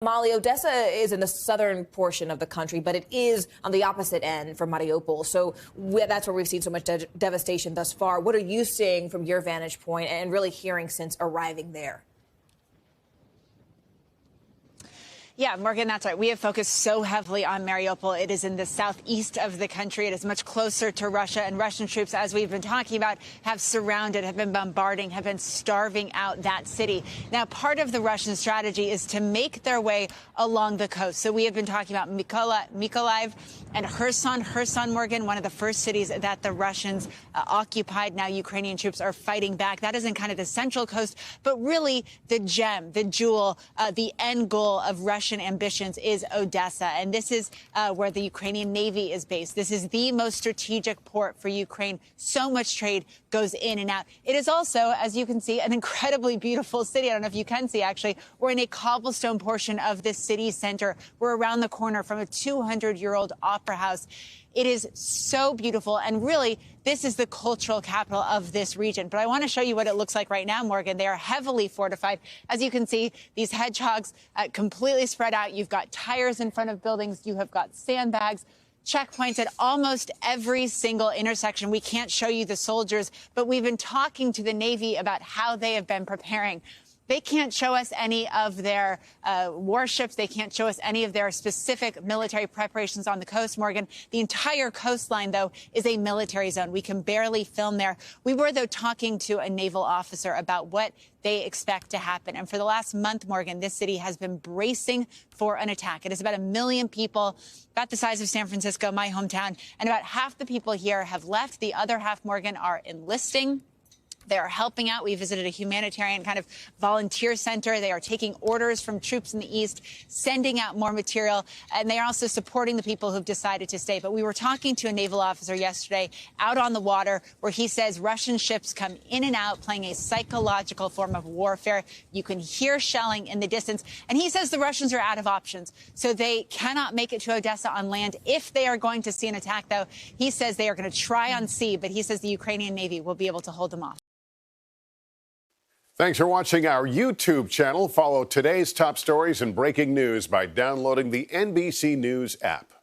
Molly, Odessa is in the southern portion of the country, but it is on the opposite end from Mariupol. So that's where we've seen so much devastation thus far. What are you seeing from your vantage point and really hearing since arriving there? Yeah, Morgan, that's right. We have focused so heavily on Mariupol. It is in the southeast of the country. It is much closer to Russia, and Russian troops, as we've been talking about, have surrounded, have been bombarding, have been starving out that city. Now, part of the Russian strategy is to make their way along the coast. So we have been talking about Mykolaiv and Kherson, Morgan, one of the first cities that the Russians occupied. Now Ukrainian troops are fighting back. That is in kind of the central coast, but really the gem, the jewel, the end goal of Russian ambitions is Odessa. And this is where the Ukrainian Navy is based. This is the most strategic port for Ukraine. So much trade goes in and out. It is also, as you can see, an incredibly beautiful city. I don't know if you can see, actually. We're in a cobblestone portion of this city center. We're around the corner from a 200-year-old opera house. It is so beautiful. And really, this is the cultural capital of this region. But I want to show you what it looks like right now, Morgan. They are heavily fortified. As you can see, these hedgehogs completely spread out. You've got tires in front of buildings. You have got sandbags, checkpoints at almost every single intersection. We can't show you the soldiers, but we've been talking to the Navy about how they have been preparing. They can't show us any of their warships. They can't show us any of their specific military preparations on the coast, Morgan. The entire coastline, though, is a military zone. We can barely film there. We were, though, talking to a naval officer about what they expect to happen. And for the last month, Morgan, this city has been bracing for an attack. It is about 1 million people, about the size of San Francisco, my hometown. And about half the people here have left. The other half, Morgan, are enlisting. They are helping out. We visited a humanitarian kind of volunteer center. They are taking orders from troops in the east, sending out more material, and they are also supporting the people who've decided to stay. But we were talking to a naval officer yesterday out on the water where he says Russian ships come in and out playing a psychological form of warfare. You can hear shelling in the distance. And he says the Russians are out of options, so they cannot make it to Odessa on land. If they are going to see an attack, though, he says they are going to try on sea, but he says the Ukrainian Navy will be able to hold them off. Thanks for watching our YouTube channel. Follow today's top stories and breaking news by downloading the NBC News app.